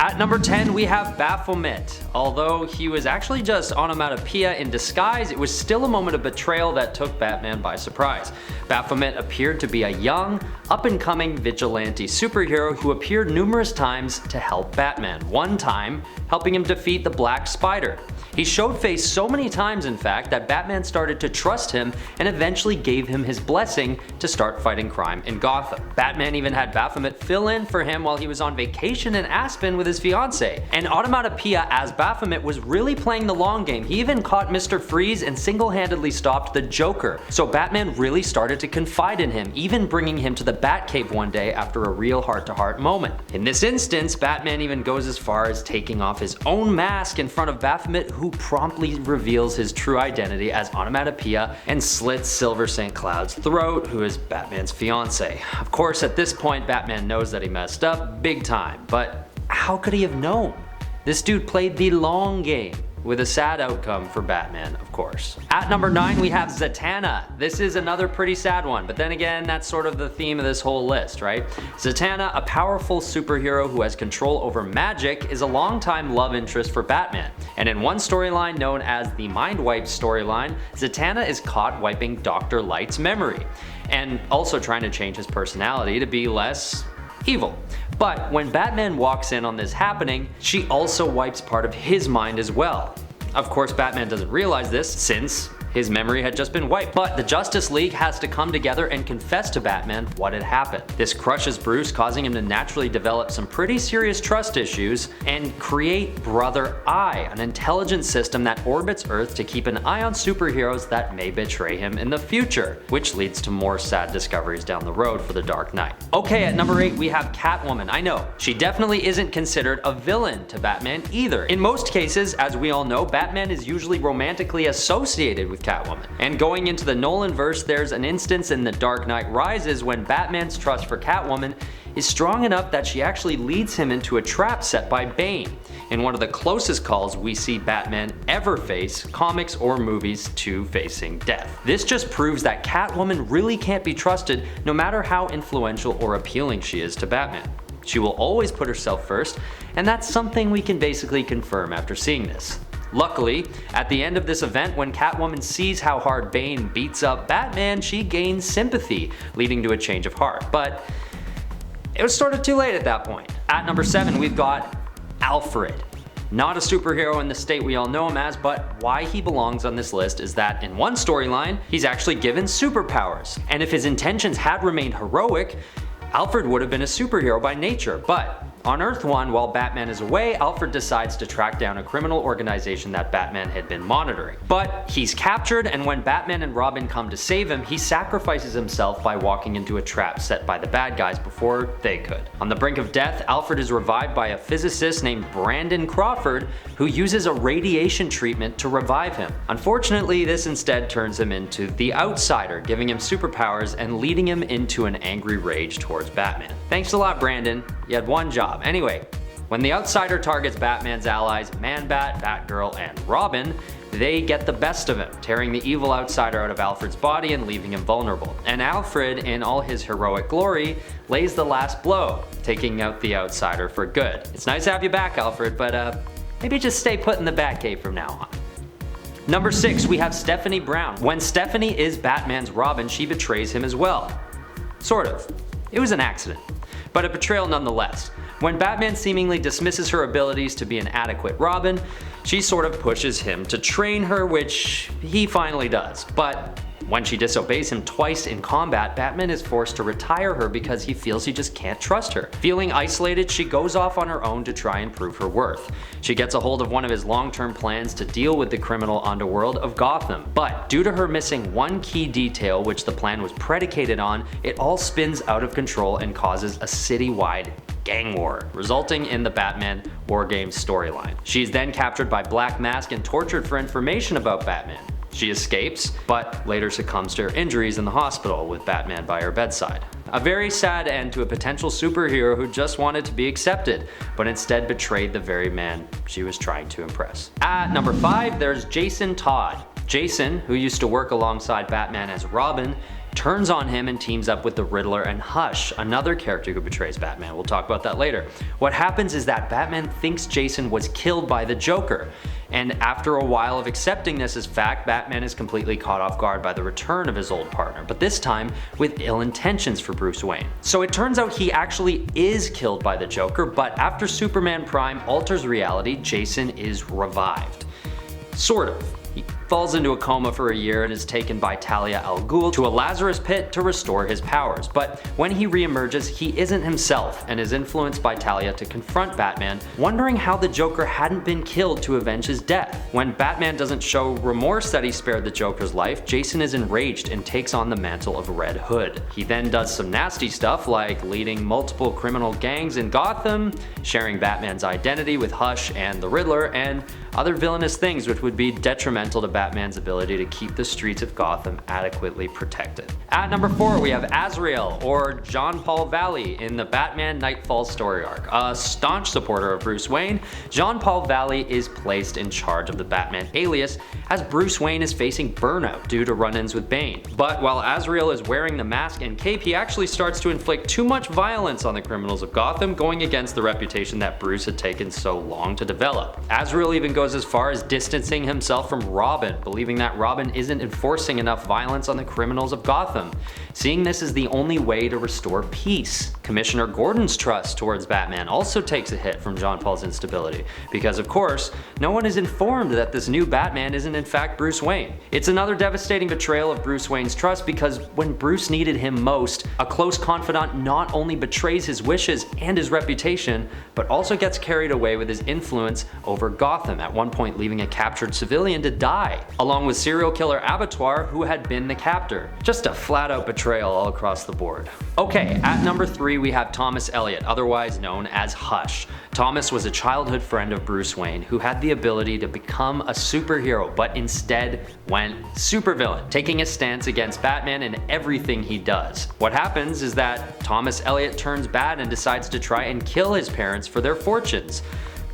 At number 10, we have BAPHOMET. Although he was actually just onomatopoeia in disguise, it was still a moment of betrayal that took Batman by surprise. BAPHOMET appeared to be a young, up-and-coming vigilante superhero who appeared numerous times to help Batman, one time helping him defeat the Black Spider. He showed face so many times, in fact, that Batman started to trust him and eventually gave him his blessing to start fighting crime in Gotham. Batman even had BAPHOMET fill in for him while he was on vacation in Aspen with his fiancée. And onomatopoeia as BAPHOMET was really playing the long game. He even caught Mr. Freeze and single-handedly stopped the Joker. So Batman really started to confide in him, even bringing him to the Batcave one day after a real heart-to-heart moment. In this instance, Batman even goes as far as taking off his own mask in front of BAPHOMET, who promptly reveals his true identity as onomatopoeia and slits Silver St. Cloud's throat, who is Batman's fiancée. Of course, at this point, Batman knows that he messed up big time, but how could he have known? This dude played the long game, with a sad outcome for Batman, of course. At number 9, we have Zatanna. This is another pretty sad one, but then again, that's sort of the theme of this whole list, right? Zatanna, a powerful superhero who has control over magic, is a longtime love interest for Batman. And in one storyline known as the Mind Wipe storyline, Zatanna is caught wiping Dr. Light's memory, and also trying to change his personality to be less evil. But when Batman walks in on this happening, she also wipes part of his mind as well. Of course, Batman doesn't realize this since his memory had just been wiped, but the Justice League has to come together and confess to Batman what had happened. This crushes Bruce, causing him to naturally develop some pretty serious trust issues and create Brother Eye, an intelligent system that orbits Earth to keep an eye on superheroes that may betray him in the future, which leads to more sad discoveries down the road for the Dark Knight. Okay, at number 8, we have Catwoman. I know, she definitely isn't considered a villain to Batman either. In most cases, as we all know, Batman is usually romantically associated with Catwoman. And going into the Nolanverse, there's an instance in The Dark Knight Rises when Batman's trust for Catwoman is strong enough that she actually leads him into a trap set by Bane, in one of the closest calls we see Batman ever face, comics or movies, to facing death. This just proves that Catwoman really can't be trusted no matter how influential or appealing she is to Batman. She will always put herself first, and that's something we can basically confirm after seeing this. Luckily, at the end of this event, when Catwoman sees how hard Bane beats up Batman, she gains sympathy, leading to a change of heart. But it was sort of too late at that point. At number 7, we've got ALFRED. Not a superhero in the state we all know him as, but why he belongs on this list is that in one storyline, he's actually given superpowers. And if his intentions had remained heroic, Alfred would have been a superhero by nature. But on Earth 1, while Batman is away, Alfred decides to track down a criminal organization that Batman had been monitoring. But he's captured, and when Batman and Robin come to save him, he sacrifices himself by walking into a trap set by the bad guys before they could. On the brink of death, Alfred is revived by a physicist named Brandon Crawford, who uses a radiation treatment to revive him. Unfortunately, this instead turns him into the Outsider, giving him superpowers and leading him into an angry rage towards Batman. Thanks a lot, Brandon. You had one job. Anyway, when the Outsider targets Batman's allies, Man-Bat, Batgirl, and Robin, they get the best of him, tearing the evil Outsider out of Alfred's body and leaving him vulnerable. And Alfred, in all his heroic glory, lays the last blow, taking out the Outsider for good. It's nice to have you back, Alfred, but maybe just stay put in the Batcave from now on. Number 6, we have Stephanie Brown. When Stephanie is Batman's Robin, she betrays him as well. Sort of. It was an accident, but a betrayal nonetheless. When Batman seemingly dismisses her abilities to be an adequate Robin, she sort of pushes him to train her, which he finally does. But when she disobeys him twice in combat, Batman is forced to retire her because he feels he just can't trust her. Feeling isolated, she goes off on her own to try and prove her worth. She gets a hold of one of his long-term plans to deal with the criminal underworld of Gotham. But due to her missing one key detail which the plan was predicated on, it all spins out of control and causes a citywide gang war, resulting in the Batman War Games storyline. She's then captured by Black Mask and tortured for information about Batman. She escapes, but later succumbs to her injuries in the hospital with Batman by her bedside. A very sad end to a potential superhero who just wanted to be accepted, but instead betrayed the very man she was trying to impress. At number 5, there's Jason Todd. Jason, who used to work alongside Batman as Robin, turns on him and teams up with the Riddler and Hush, another character who betrays Batman. We'll talk about that later. What happens is that Batman thinks Jason was killed by the Joker, and after a while of accepting this as fact, Batman is completely caught off guard by the return of his old partner, but this time with ill intentions for Bruce Wayne. So it turns out he actually is killed by the Joker, but after Superman Prime alters reality, Jason is revived. Sort of. He falls into a coma for a year and is taken by Talia al Ghul to a Lazarus pit to restore his powers, but when he reemerges, he isn't himself and is influenced by Talia to confront Batman, wondering how the Joker hadn't been killed to avenge his death. When Batman doesn't show remorse that he spared the Joker's life, Jason is enraged and takes on the mantle of Red Hood. He then does some nasty stuff like leading multiple criminal gangs in Gotham, sharing Batman's identity with Hush and the Riddler, and other villainous things which would be detrimental to Batman's ability to keep the streets of Gotham adequately protected. At number 4, we have AZRAEL, or John Paul Valley, in the Batman Nightfall story arc. A staunch supporter of Bruce Wayne, John Paul Valley is placed in charge of the Batman alias as Bruce Wayne is facing burnout due to run-ins with Bane. But while AZRAEL is wearing the mask and cape, he actually starts to inflict too much violence on the criminals of Gotham, going against the reputation that Bruce had taken so long to develop. AZRAEL even goes as far as distancing himself from Robin, believing that Robin isn't enforcing enough violence on the criminals of Gotham, seeing this as the only way to restore peace. Commissioner Gordon's trust towards Batman also takes a hit from John Paul's instability, because of course, no one is informed that this new Batman isn't in fact Bruce Wayne. It's another devastating betrayal of Bruce Wayne's trust, because when Bruce needed him most, a close confidant not only betrays his wishes and his reputation, but also gets carried away with his influence over Gotham, at one point leaving a captured civilian to die, along with serial killer Abattoir, who had been the captor. Just a flat out betrayal all across the board. Okay, at number 3 we have Thomas Elliot, otherwise known as Hush. Thomas was a childhood friend of Bruce Wayne who had the ability to become a superhero, but instead went supervillain, taking a stance against Batman in everything he does. What happens is that Thomas Elliot turns bad and decides to try and kill his parents for their fortunes.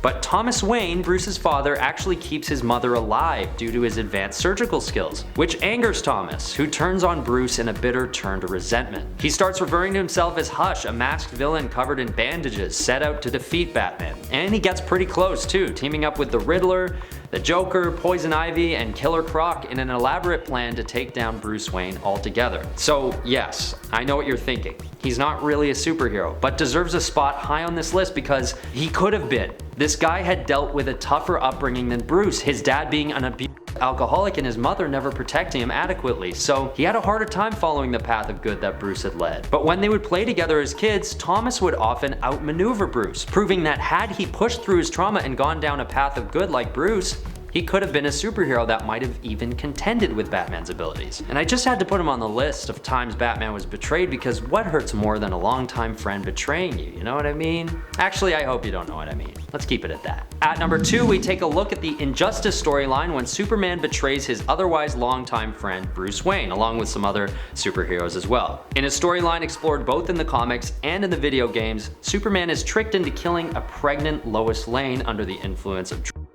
But Thomas Wayne, Bruce's father, actually keeps his mother alive due to his advanced surgical skills, which angers Thomas, who turns on Bruce in a bitter turn to resentment. He starts referring to himself as Hush, a masked villain covered in bandages set out to defeat Batman. And he gets pretty close too, teaming up with the Riddler, the Joker, Poison Ivy, and Killer Croc in an elaborate plan to take down Bruce Wayne altogether. So yes, I know what you're thinking. He's not really a superhero, but deserves a spot high on this list because he could have been. This guy had dealt with a tougher upbringing than Bruce, his dad being an abusive alcoholic and his mother never protecting him adequately, so he had a harder time following the path of good that Bruce had led. But when they would play together as kids, Thomas would often outmaneuver Bruce, proving that had he pushed through his trauma and gone down a path of good like Bruce, he could have been a superhero that might have even contended with Batman's abilities. And I just had to put him on the list of times Batman was betrayed, because what hurts more than a longtime friend betraying you know what I mean? Actually, I hope you don't know what I mean. Let's keep it at that. At number 2, we take a look at the Injustice storyline when Superman betrays his otherwise longtime friend Bruce Wayne, along with some other superheroes as well. In a storyline explored both in the comics and in the video games, Superman is tricked into killing a pregnant Lois Lane under the influence of drugs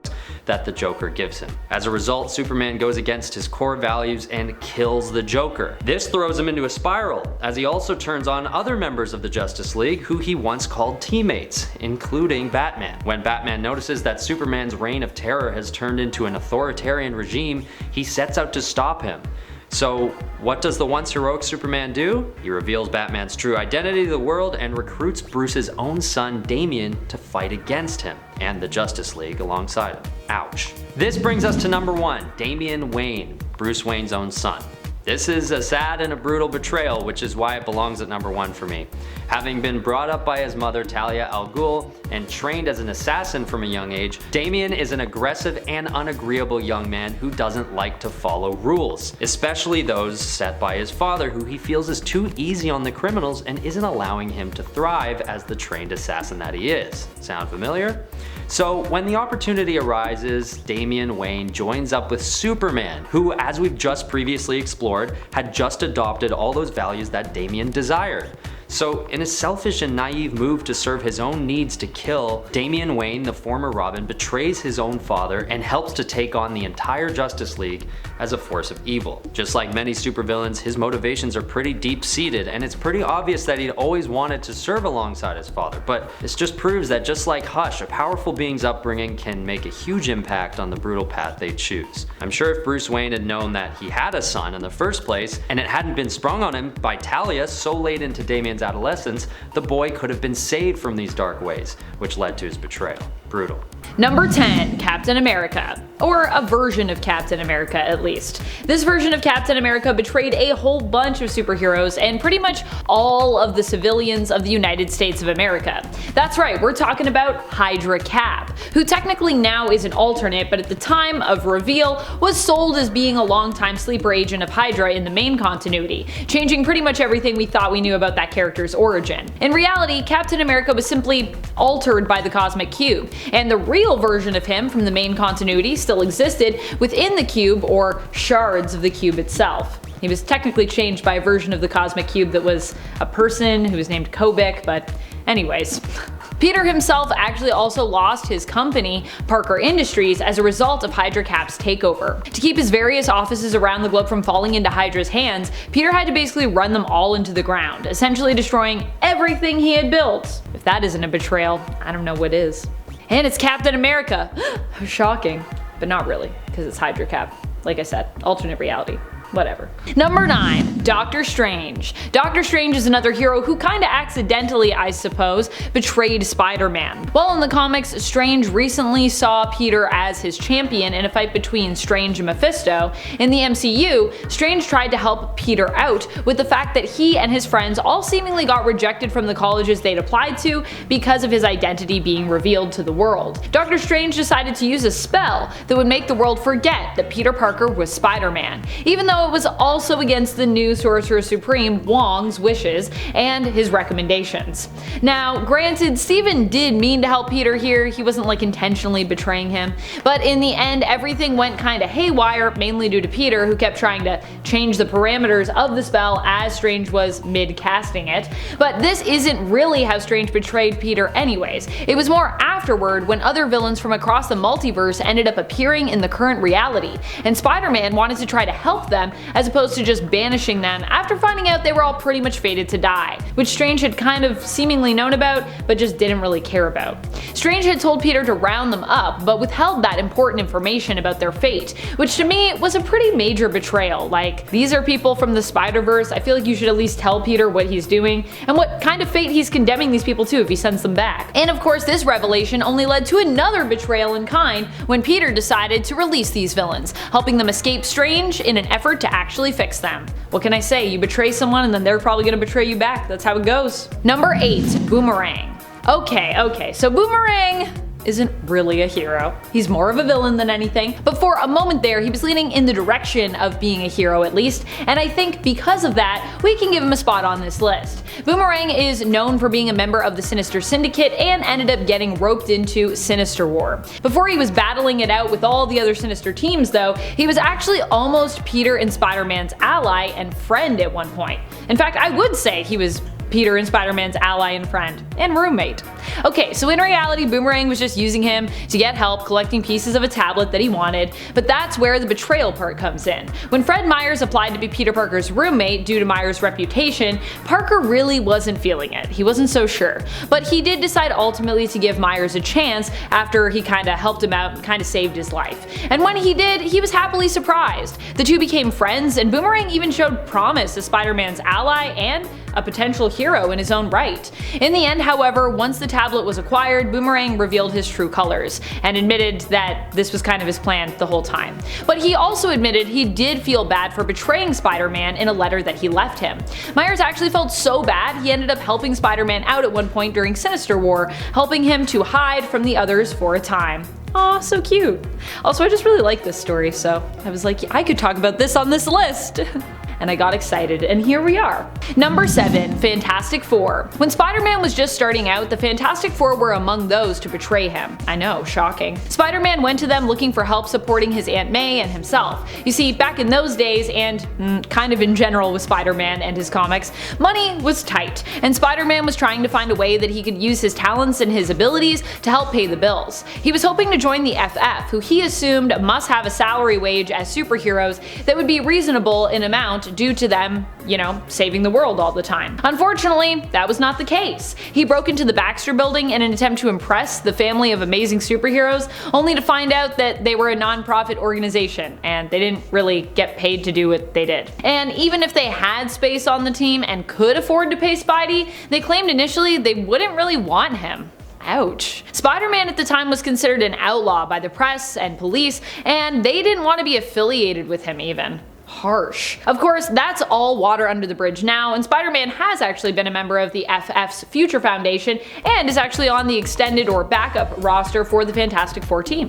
that the Joker gives him. As a result, Superman goes against his core values and kills the Joker. This throws him into a spiral, as he also turns on other members of the Justice League who he once called teammates, including Batman. When Batman notices that Superman's reign of terror has turned into an authoritarian regime, he sets out to stop him. So what does the once heroic Superman do? He reveals Batman's true identity to the world and recruits Bruce's own son Damian to fight against him and the Justice League alongside him. Ouch. This brings us to number 1, Damian Wayne, Bruce Wayne's own son. This is a sad and a brutal betrayal, which is why it belongs at number 1 for me. Having been brought up by his mother Talia al Ghul and trained as an assassin from a young age, Damian is an aggressive and unagreeable young man who doesn't like to follow rules, especially those set by his father, who he feels is too easy on the criminals and isn't allowing him to thrive as the trained assassin that he is. Sound familiar? So when the opportunity arises, Damian Wayne joins up with Superman, who, as we've just previously explored, had just adopted all those values that Damian desired. So in a selfish and naive move to serve his own needs to kill, Damian Wayne, the former Robin, betrays his own father and helps to take on the entire Justice League as a force of evil. Just like many supervillains, his motivations are pretty deep-seated, and it's pretty obvious that he'd always wanted to serve alongside his father, but this just proves that just like Hush, a powerful being's upbringing can make a huge impact on the brutal path they choose. I'm sure if Bruce Wayne had known that he had a son in the first place, and it hadn't been sprung on him by Talia so late into Damian's adolescence, the boy could have been saved from these dark ways, which led to his betrayal. Brutal. Number 10. Captain America. Or a version of Captain America, at least. This version of Captain America betrayed a whole bunch of superheroes and pretty much all of the civilians of the United States of America. That's right, we're talking about Hydra Cap, who technically now is an alternate, but at the time of reveal was sold as being a longtime sleeper agent of Hydra in the main continuity, changing pretty much everything we thought we knew about that character's origin. In reality, Captain America was simply altered by the Cosmic Cube, and the real version of him from the main continuity still existed within the cube, or shards of the cube itself. He was technically changed by a version of the Cosmic Cube that was a person who was named Kobik, but anyways. Peter himself actually also lost his company, Parker Industries, as a result of Hydra Cap's takeover. To keep his various offices around the globe from falling into Hydra's hands, Peter had to basically run them all into the ground, essentially destroying everything he had built. If that isn't a betrayal, I don't know what is. And it's Captain America! Shocking. But not really, because it's Hydra Cap. Like I said, alternate reality. Whatever. Number 9. Doctor Strange. Doctor Strange is another hero who kinda accidentally, I suppose, betrayed Spider-Man. Well, in the comics, Strange recently saw Peter as his champion in a fight between Strange and Mephisto. In the MCU, Strange tried to help Peter out with the fact that he and his friends all seemingly got rejected from the colleges they'd applied to because of his identity being revealed to the world. Doctor Strange decided to use a spell that would make the world forget that Peter Parker was Spider-Man, even though it was also against the new Sorcerer Supreme, Wong's, wishes and his recommendations. Now, granted, Steven did mean to help Peter here, he wasn't like intentionally betraying him, but in the end everything went kinda haywire, mainly due to Peter, who kept trying to change the parameters of the spell as Strange was mid-casting it. But this isn't really how Strange betrayed Peter anyways. It was more afterward, when other villains from across the multiverse ended up appearing in the current reality, and Spider-Man wanted to try to help them as opposed to just banishing them after finding out they were all pretty much fated to die, which Strange had kind of seemingly known about but just didn't really care about. Strange had told Peter to round them up, but withheld that important information about their fate, which to me was a pretty major betrayal. Like, these are people from the Spider-Verse, I feel like you should at least tell Peter what he's doing and what kind of fate he's condemning these people to if he sends them back. And of course, this revelation only led to another betrayal in kind when Peter decided to release these villains, helping them escape Strange in an effort to actually fix them. What can I say? You betray someone and then they're probably gonna betray you back. That's how it goes. Number 8. Boomerang. Okay, so Boomerang isn't really a hero. He's more of a villain than anything, but for a moment there he was leaning in the direction of being a hero at least, and I think because of that we can give him a spot on this list. Boomerang is known for being a member of the Sinister Syndicate and ended up getting roped into Sinister War. Before he was battling it out with all the other Sinister teams though, he was actually almost Peter and Spider-Man's ally and friend at one point. In fact, I would say he was Peter and Spider-Man's ally and friend, and roommate. Okay, so in reality, Boomerang was just using him to get help collecting pieces of a tablet that he wanted, but that's where the betrayal part comes in. When Fred Myers applied to be Peter Parker's roommate due to Myers' reputation, Parker really wasn't feeling it. He wasn't so sure. But he did decide ultimately to give Myers a chance after he kinda helped him out and kinda saved his life. And when he did, he was happily surprised. The two became friends, and Boomerang even showed promise as Spider-Man's ally and a potential hero in his own right. In the end, however, once the tablet was acquired, Boomerang revealed his true colors, and admitted that this was kind of his plan the whole time. But he also admitted he did feel bad for betraying Spider-Man in a letter that he left him. Myers actually felt so bad he ended up helping Spider-Man out at one point during Sinister War, helping him to hide from the others for a time. Aw, so cute. Also, I just really like this story, so I was like, I could talk about this on this list. and I got excited, and here we are. Number 7. Fantastic Four. When Spider-Man was just starting out, the Fantastic Four were among those to betray him. I know, shocking. Spider-Man went to them looking for help supporting his Aunt May and himself. You see, back in those days, and kind of in general with Spider-Man and his comics, money was tight, and Spider-Man was trying to find a way that he could use his talents and his abilities to help pay the bills. He was hoping to join the FF, who he assumed must have a salary wage as superheroes that would be reasonable in amount due to them, you know, saving the world all the time. Unfortunately, that was not the case. He broke into the Baxter Building in an attempt to impress the family of amazing superheroes, only to find out that they were a non-profit organization and they didn't really get paid to do what they did. And even if they had space on the team and could afford to pay Spidey, they claimed initially they wouldn't really want him. Ouch. Spider-Man at the time was considered an outlaw by the press and police, and they didn't want to be affiliated with him even. Harsh. Of course, that's all water under the bridge now, and Spider-Man has actually been a member of the FF's Future Foundation and is actually on the extended or backup roster for the Fantastic Four team.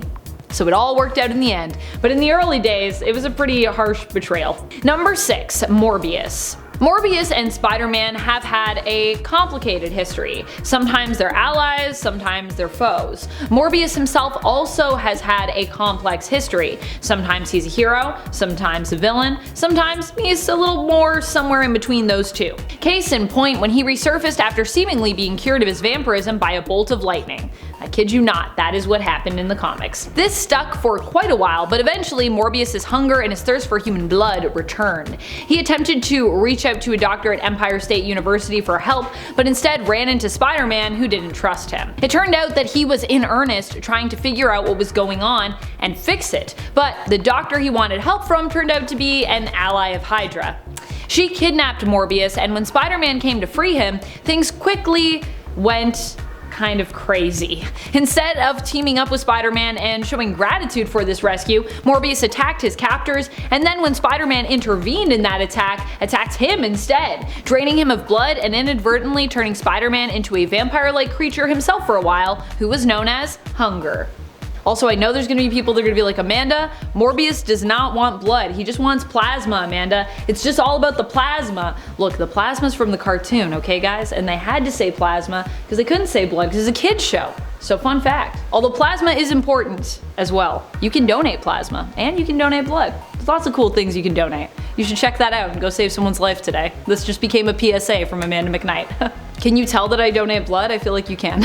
So it all worked out in the end, but in the early days, it was a pretty harsh betrayal. Number 6. Morbius. Morbius and Spider-Man have had a complicated history. Sometimes they're allies, sometimes they're foes. Morbius himself also has had a complex history. Sometimes he's a hero, sometimes a villain, sometimes he's a little more somewhere in between those two. Case in point, when he resurfaced after seemingly being cured of his vampirism by a bolt of lightning. I kid you not, that is what happened in the comics. This stuck for quite a while, but eventually Morbius' hunger and his thirst for human blood returned. He attempted to reach out to a doctor at Empire State University for help, but instead ran into Spider-Man, who didn't trust him. It turned out that he was in earnest trying to figure out what was going on and fix it, but the doctor he wanted help from turned out to be an ally of Hydra. She kidnapped Morbius, and when Spider-Man came to free him, things quickly went kind of crazy. Instead of teaming up with Spider-Man and showing gratitude for this rescue, Morbius attacked his captors, and then when Spider-Man intervened in that attack, attacked him instead, draining him of blood and inadvertently turning Spider-Man into a vampire-like creature himself for a while, who was known as Hunger. Also, I know there's gonna be people that are gonna be like, Amanda, Morbius does not want blood. He just wants plasma, Amanda. It's just all about the plasma. Look, the plasma's from the cartoon, okay guys? And they had to say plasma because they couldn't say blood because it's a kid's show. So fun fact. Although plasma is important as well. You can donate plasma and you can donate blood. There's lots of cool things you can donate. You should check that out and go save someone's life today. This just became a PSA from Amanda McKnight. Can you tell that I donate blood? I feel like you can.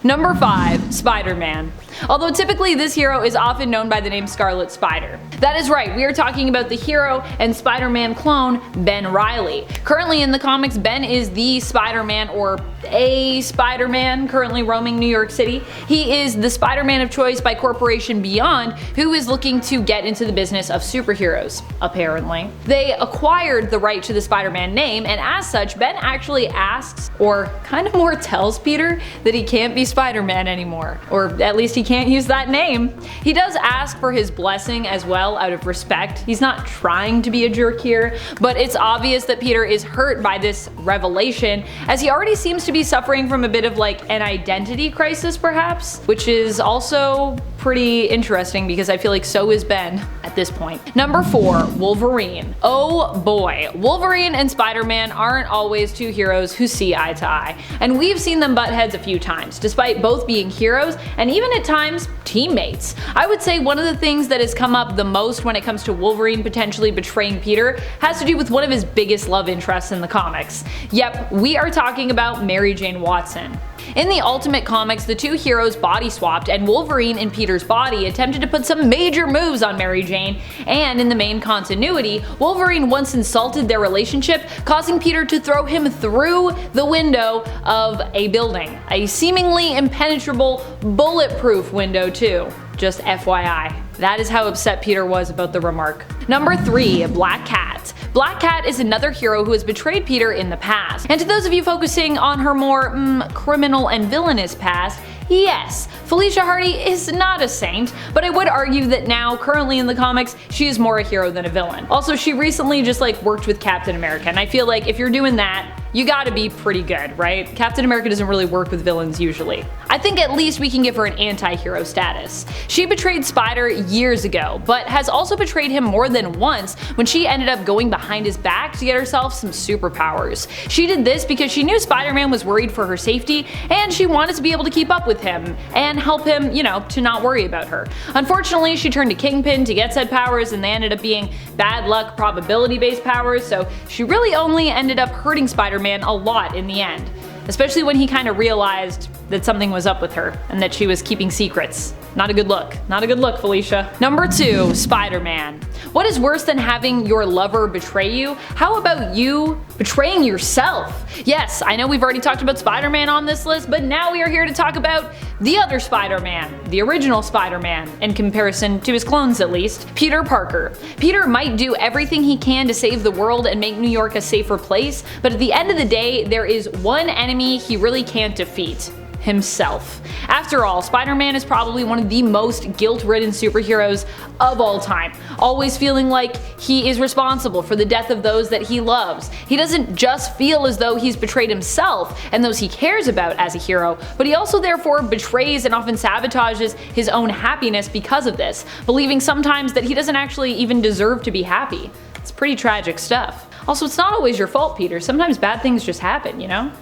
Number 5. Spider-Man. Although typically this hero is often known by the name Scarlet Spider. That is right, we are talking about the hero and Spider-Man clone, Ben Reilly. Currently in the comics, Ben is the Spider-Man, or a Spider-Man, currently roaming New York City. He is the Spider-Man of choice by Corporation Beyond, who is looking to get into the business of superheroes, apparently. They acquired the right to the Spider-Man name, and as such, Ben actually asks, or kind of more tells Peter, that he can't be Spider-Man anymore, or at least he can't use that name. He does ask for his blessing as well out of respect. He's not trying to be a jerk here, but it's obvious that Peter is hurt by this revelation, as he already seems to be suffering from a bit of like an identity crisis perhaps, which is also pretty interesting because I feel like so is Ben at this point. Number 4. Wolverine. Oh boy, Wolverine and Spider-Man aren't always two heroes who see eye to eye, and we've seen them butt heads a few times, despite both being heroes and even at times teammates. I would say one of the things that has come up the most when it comes to Wolverine potentially betraying Peter has to do with one of his biggest love interests in the comics. Yep, we are talking about Mary Jane Watson. In the Ultimate Comics, the two heroes body swapped, and Wolverine in Peter's body attempted to put some major moves on Mary Jane, and in the main continuity, Wolverine once insulted their relationship, causing Peter to throw him through the window of a building. A seemingly impenetrable, bulletproof window too. Just FYI. That is how upset Peter was about the remark. Number 3. Black Cat. Black Cat is another hero who has betrayed Peter in the past. And to those of you focusing on her more criminal and villainous past, yes, Felicia Hardy is not a saint, but I would argue that now, currently in the comics, she is more a hero than a villain. Also, she recently just like worked with Captain America, and I feel like if you're doing that, you gotta be pretty good, right? Captain America doesn't really work with villains usually. I think at least we can give her an anti-hero status. She betrayed Spider years ago, but has also betrayed him more than once when she ended up going behind his back to get herself some superpowers. She did this because she knew Spider-Man was worried for her safety, and she wanted to be able to keep up with him and help him, you know, to not worry about her. Unfortunately, she turned to Kingpin to get said powers, and they ended up being bad luck probability-based powers, so she really only ended up hurting Spider-Man a lot in the end. Especially when he kind of realized that something was up with her and that she was keeping secrets. Not a good look. Not a good look, Felicia. Number 2, Spider-Man. What is worse than having your lover betray you? How about you betraying yourself? Yes, I know we've already talked about Spider-Man on this list, but now we are here to talk about the other Spider-Man, the original Spider-Man, in comparison to his clones at least, Peter Parker. Peter might do everything he can to save the world and make New York a safer place, but at the end of the day, there is one enemy he really can't defeat: himself. After all, Spider-Man is probably one of the most guilt-ridden superheroes of all time, always feeling like he is responsible for the death of those that he loves. He doesn't just feel as though he's betrayed himself and those he cares about as a hero, but he also therefore betrays and often sabotages his own happiness because of this, believing sometimes that he doesn't actually even deserve to be happy. It's pretty tragic stuff. Also, it's not always your fault, Peter. Sometimes bad things just happen, you know?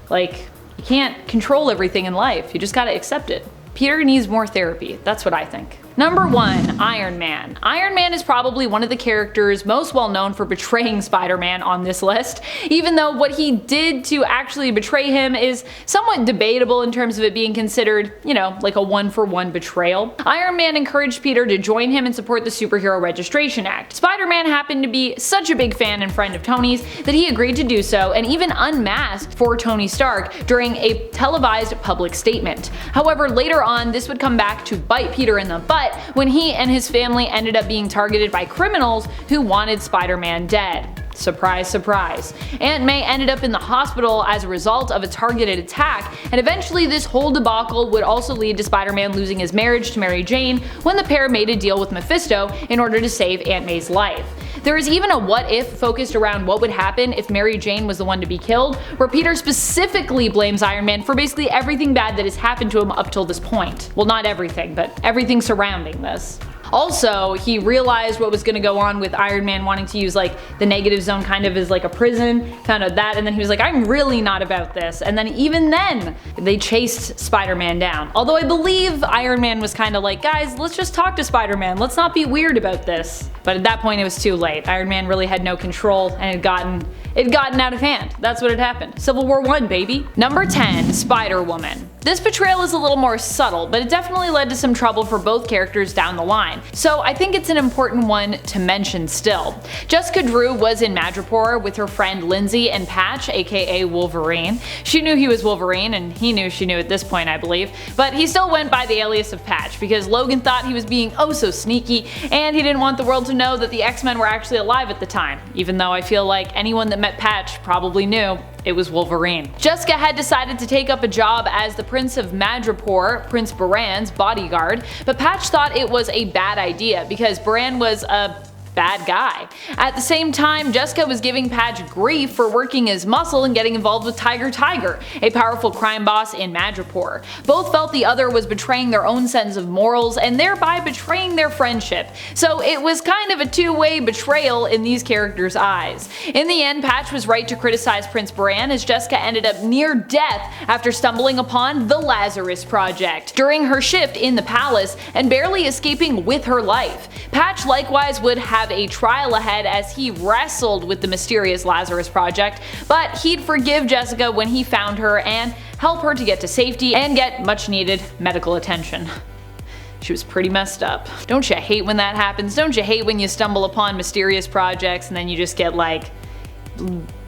Like, you can't control everything in life, you just gotta accept it. Peter needs more therapy, that's what I think. Number 1, Iron Man. Iron Man is probably one of the characters most well known for betraying Spider-Man on this list, even though what he did to actually betray him is somewhat debatable in terms of it being considered, you know, like a one-for-one betrayal. Iron Man encouraged Peter to join him and support the Superhero Registration Act. Spider-Man happened to be such a big fan and friend of Tony's that he agreed to do so and even unmasked for Tony Stark during a televised public statement. However, later on, this would come back to bite Peter in the butt when he and his family ended up being targeted by criminals who wanted Spider-Man dead. Surprise, surprise. Aunt May ended up in the hospital as a result of a targeted attack, and eventually this whole debacle would also lead to Spider-Man losing his marriage to Mary Jane when the pair made a deal with Mephisto in order to save Aunt May's life. There is even a what if focused around what would happen if Mary Jane was the one to be killed, where Peter specifically blames Iron Man for basically everything bad that has happened to him up till this point. Well, not everything, but everything surrounding this. Also, he realized what was going to go on with Iron Man wanting to use like the negative zone kind of as like a prison, kind of that, and then he was like, I'm really not about this. And then even then, they chased Spider-Man down. Although I believe Iron Man was kind of like, guys, let's just talk to Spider-Man, let's not be weird about this. But at that point it was too late. Iron Man really had no control and it had gotten out of hand. That's what had happened. Civil War I, baby. Number 10, Spider-Woman. This betrayal is a little more subtle, but it definitely led to some trouble for both characters down the line. So I think it's an important one to mention still. Jessica Drew was in Madripoor with her friend Lindsay and Patch, aka Wolverine. She knew he was Wolverine, and he knew she knew at this point, I believe, but he still went by the alias of Patch because Logan thought he was being oh so sneaky, and he didn't want the world to know that the X-Men were actually alive at the time, even though I feel like anyone that met Patch probably knew it was Wolverine. Jessica had decided to take up a job as the Prince of Madripoor, Prince Baran's bodyguard, but Patch thought it was a bad idea because Baran was a bad guy. At the same time, Jessica was giving Patch grief for working his muscle and getting involved with Tiger, a powerful crime boss in Madripoor. Both felt the other was betraying their own sense of morals and thereby betraying their friendship. So it was kind of a two-way betrayal in these characters' eyes. In the end, Patch was right to criticize Prince Baran as Jessica ended up near death after stumbling upon the Lazarus Project during her shift in the palace and barely escaping with her life. Patch likewise would have a trial ahead as he wrestled with the mysterious Lazarus Project, but he'd forgive Jessica when he found her and help her to get to safety and get much needed medical attention. She was pretty messed up. Don't you hate when that happens? Don't you hate when you stumble upon mysterious projects and then you just get like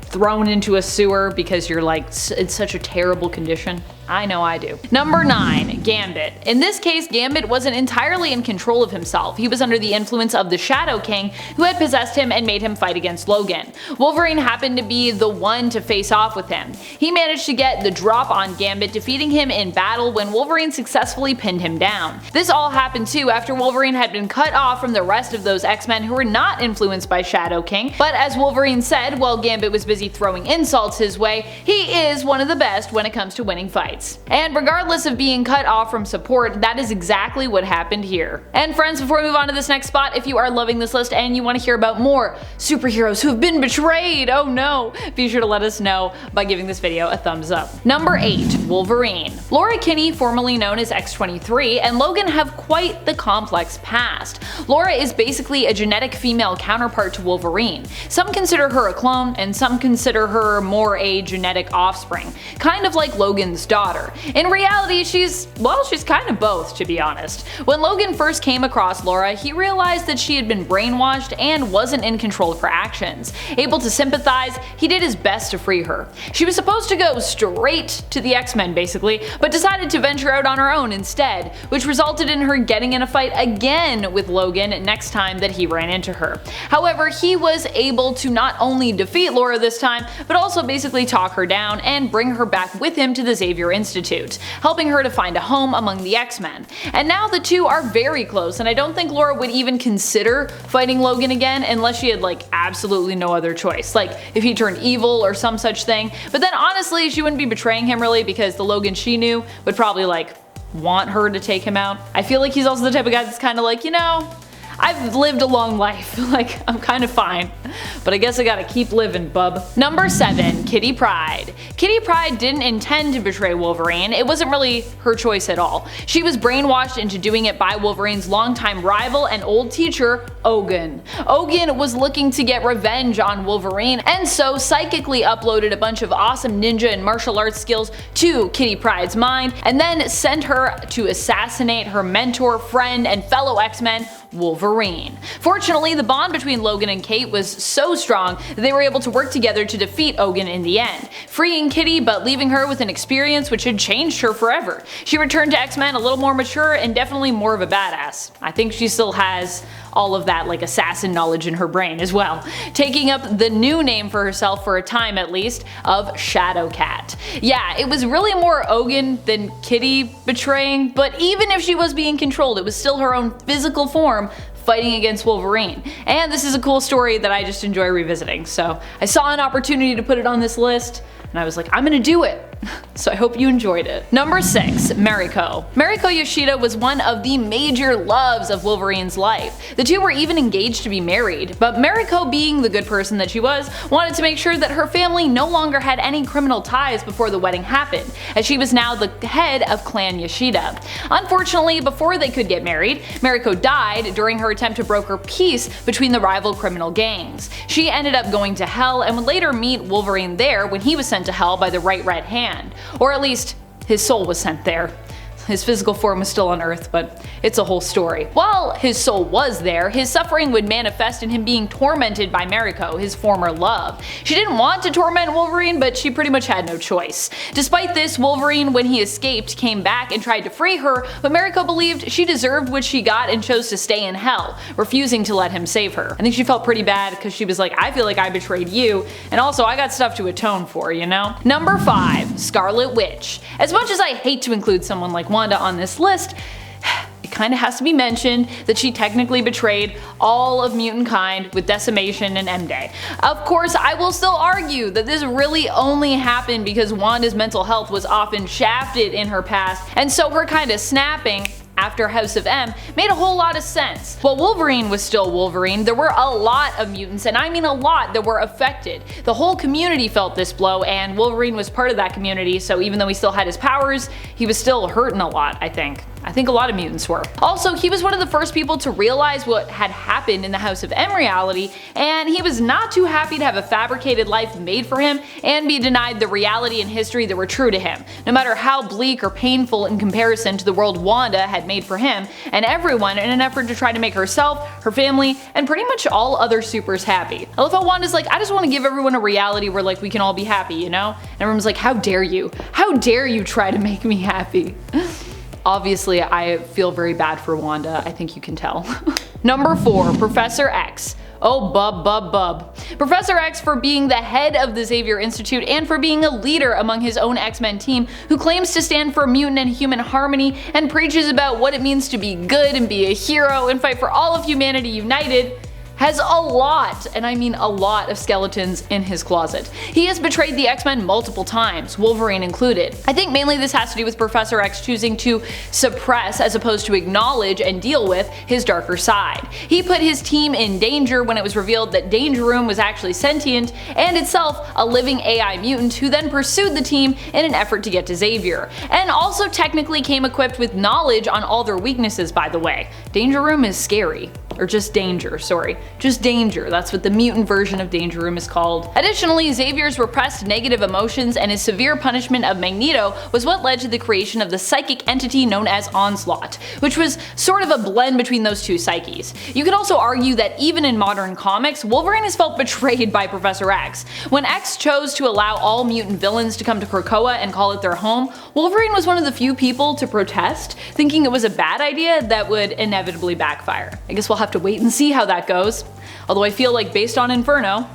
thrown into a sewer because you're like in such a terrible condition? I know I do. Number 9. Gambit. In this case, Gambit wasn't entirely in control of himself. He was under the influence of the Shadow King, who had possessed him and made him fight against Logan. Wolverine happened to be the one to face off with him. He managed to get the drop on Gambit, defeating him in battle when Wolverine successfully pinned him down. This all happened too after Wolverine had been cut off from the rest of those X-Men who were not influenced by Shadow King, but as Wolverine said while Gambit was busy throwing insults his way, he is one of the best when it comes to winning fights. And regardless of being cut off from support, that is exactly what happened here. And friends, before we move on to this next spot, if you are loving this list and you want to hear about more superheroes who have been betrayed, oh no, be sure to let us know by giving this video a thumbs up. Number 8. Wolverine. Laura Kinney, formerly known as X-23, and Logan have quite the complex past. Laura is basically a genetic female counterpart to Wolverine. Some consider her a clone, and some consider her more a genetic offspring, kind of like Logan's daughter. In reality, she's kind of both, to be honest. When Logan first came across Laura, he realized that she had been brainwashed and wasn't in control of her actions. Able to sympathize, he did his best to free her. She was supposed to go straight to the X-Men basically, but decided to venture out on her own instead, which resulted in her getting in a fight again with Logan next time that he ran into her. However, he was able to not only defeat Laura this time, but also basically talk her down and bring her back with him to the Xavier Institute, helping her to find a home among the X-Men. And now the two are very close, and I don't think Laura would even consider fighting Logan again unless she had absolutely no other choice, like if he turned evil or some such thing. But then honestly, she wouldn't be betraying him really, because the Logan she knew would probably want her to take him out. I feel like he's also the type of guy that's kind of like, you know, I've lived a long life, I'm kind of fine, but I guess I gotta keep living, bub. Number 7. Kitty Pryde. Kitty Pryde didn't intend to betray Wolverine. It wasn't really her choice at all. She was brainwashed into doing it by Wolverine's longtime rival and old teacher, Ogun. Ogun was looking to get revenge on Wolverine, and so psychically uploaded a bunch of awesome ninja and martial arts skills to Kitty Pryde's mind, and then sent her to assassinate her mentor, friend, and fellow X-Men, Wolverine. Fortunately, the bond between Logan and Kate was so strong that they were able to work together to defeat Ogun in the end, freeing Kitty but leaving her with an experience which had changed her forever. She returned to X-Men a little more mature and definitely more of a badass. I think she still has all of that assassin knowledge in her brain as well, taking up the new name for herself for a time at least of Shadowcat. Yeah, it was really more Ogun than Kitty betraying, but even if she was being controlled, it was still her own physical form fighting against Wolverine. And this is a cool story that I just enjoy revisiting, so I saw an opportunity to put it on this list, and I was like, I'm gonna do it. So I hope you enjoyed it. Number 6. Mariko. Mariko Yoshida was one of the major loves of Wolverine's life. The two were even engaged to be married, but Mariko, being the good person that she was, wanted to make sure that her family no longer had any criminal ties before the wedding happened, as she was now the head of Clan Yoshida. Unfortunately, before they could get married, Mariko died during her attempt to broker peace between the rival criminal gangs. She ended up going to hell and would later meet Wolverine there when he was sent to hell by the Right Red Hand. Or at least, his soul was sent there. His physical form was still on Earth, but it's a whole story. While his soul was there, his suffering would manifest in him being tormented by Mariko, his former love. She didn't want to torment Wolverine, but she pretty much had no choice. Despite this, Wolverine, when he escaped, came back and tried to free her, but Mariko believed she deserved what she got and chose to stay in hell, refusing to let him save her. I think she felt pretty bad because she was like, I feel like I betrayed you, and also I got stuff to atone for, you know? Number 5. Scarlet Witch. As much as I hate to include someone like Wanda on this list, it kinda has to be mentioned that she technically betrayed all of mutant kind with Decimation and M-Day. Of course, I will still argue that this really only happened because Wanda's mental health was often shafted in her past, and so her kinda snapping after House of M made a whole lot of sense. While Wolverine was still Wolverine, there were a lot of mutants, and I mean a lot, that were affected. The whole community felt this blow, and Wolverine was part of that community, so even though he still had his powers, he was still hurting a lot, I think. I think a lot of mutants were. Also, he was one of the first people to realize what had happened in the House of M reality, and he was not too happy to have a fabricated life made for him and be denied the reality and history that were true to him, no matter how bleak or painful in comparison to the world Wanda had made for him and everyone in an effort to try to make herself, her family, and pretty much all other supers happy. I love how Wanda's like, I just want to give everyone a reality where like we can all be happy, you know? And everyone's like, how dare you? How dare you try to make me happy? Obviously, I feel very bad for Wanda, I think you can tell. Number 4, Professor X. Oh bub. Professor X for being the head of the Xavier Institute and for being a leader among his own X-Men team who claims to stand for mutant and human harmony and preaches about what it means to be good and be a hero and fight for all of humanity united, has a lot, and I mean a lot, of skeletons in his closet. He has betrayed the X-Men multiple times, Wolverine included. I think mainly this has to do with Professor X choosing to suppress as opposed to acknowledge and deal with his darker side. He put his team in danger when it was revealed that Danger Room was actually sentient and itself a living AI mutant who then pursued the team in an effort to get to Xavier. And also technically came equipped with knowledge on all their weaknesses, by the way. Danger Room is scary. Or just Danger, sorry. Just Danger, that's what the mutant version of Danger Room is called. Additionally, Xavier's repressed negative emotions and his severe punishment of Magneto was what led to the creation of the psychic entity known as Onslaught, which was sort of a blend between those two psyches. You could also argue that even in modern comics, Wolverine has felt betrayed by Professor X. When X chose to allow all mutant villains to come to Krakoa and call it their home, Wolverine was one of the few people to protest, thinking it was a bad idea that would inevitably backfire. I guess we'll have to wait and see how that goes. Although I feel like based on Inferno,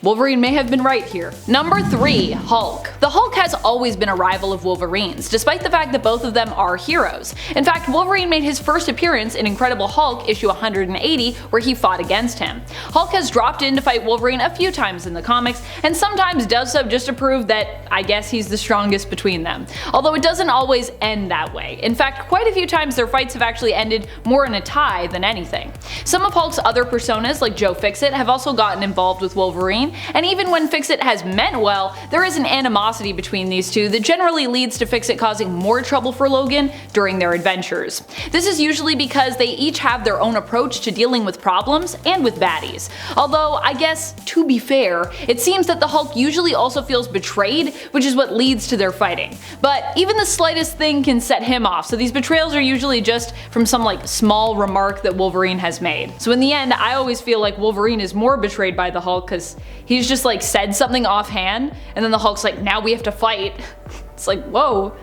Wolverine may have been right here. Number 3, Hulk. The Hulk has always been a rival of Wolverine's, despite the fact that both of them are heroes. In fact, Wolverine made his first appearance in Incredible Hulk issue 180, where he fought against him. Hulk has dropped in to fight Wolverine a few times in the comics, and sometimes does so just to prove that I guess he's the strongest between them. Although it doesn't always end that way. In fact, quite a few times their fights have actually ended more in a tie than anything. Some of Hulk's other personas, like Joe Fixit, have also gotten involved with Wolverine, and even when Fixit has meant well, there is an animosity between these two that generally leads to Fixit causing more trouble for Logan during their adventures. This is usually because they each have their own approach to dealing with problems and with baddies. Although, I guess, to be fair, it seems that the Hulk usually also feels betrayed, which is what leads to their fighting. But even the slightest thing can set him off, so these betrayals are usually just from some like small remark that Wolverine has made. So in the end, I always feel like Wolverine is more betrayed by the Hulk because he's just like said something offhand, and then the Hulk's like, now we have to fight. It's like, whoa.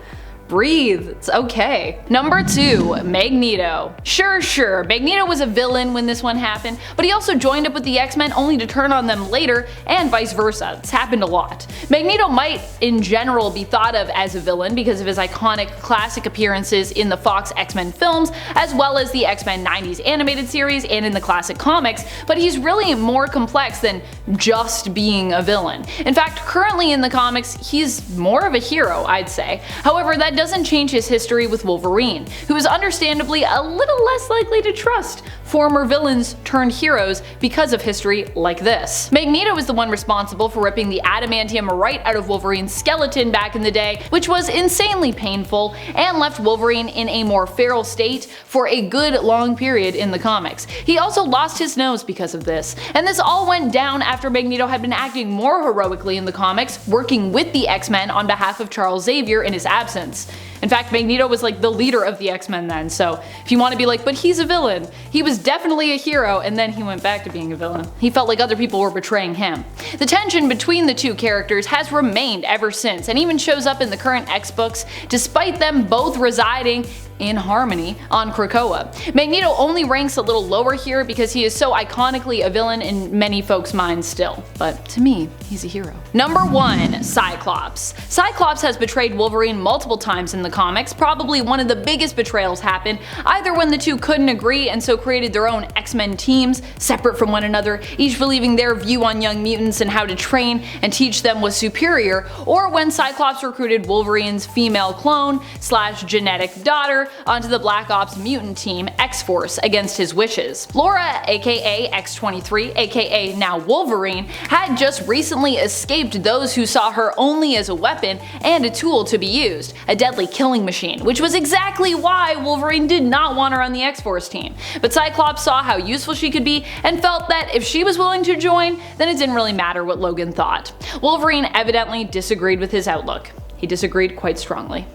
Breathe, it's okay. Number 2, Magneto. Sure, Magneto was a villain when this one happened, but he also joined up with the X-Men only to turn on them later, and vice versa. It's happened a lot. Magneto might, in general, be thought of as a villain because of his iconic classic appearances in the Fox X-Men films, as well as the X-Men 90s animated series and in the classic comics, but he's really more complex than just being a villain. In fact, currently in the comics, he's more of a hero, I'd say. However, that doesn't change his history with Wolverine, who is understandably a little less likely to trust former villains turned heroes because of history like this. Magneto is the one responsible for ripping the adamantium right out of Wolverine's skeleton back in the day, which was insanely painful and left Wolverine in a more feral state for a good long period in the comics. He also lost his nose because of this, and this all went down after Magneto had been acting more heroically in the comics, working with the X-Men on behalf of Charles Xavier in his absence. In fact, Magneto was like the leader of the X-Men then, so if you want to be like, but he's a villain, he was definitely a hero and then he went back to being a villain. He felt like other people were betraying him. The tension between the two characters has remained ever since, and even shows up in the current X books, despite them both residing in harmony on Krakoa. Magneto only ranks a little lower here because he is so iconically a villain in many folks' minds still, but to me, he's a hero. Number 1, Cyclops. Cyclops has betrayed Wolverine multiple times in the comics. Probably one of the biggest betrayals happened either when the two couldn't agree and so created their own X-Men teams separate from one another, each believing their view on young mutants and how to train and teach them was superior, or when Cyclops recruited Wolverine's female clone / genetic daughter onto the Black Ops mutant team X-Force against his wishes. Laura, aka X-23, aka now Wolverine, had just recently escaped those who saw her only as a weapon and a tool to be used, a deadly killing machine, which was exactly why Wolverine did not want her on the X-Force team. But Cyclops saw how useful she could be and felt that if she was willing to join, then it didn't really matter what Logan thought. Wolverine evidently disagreed with his outlook. He disagreed quite strongly.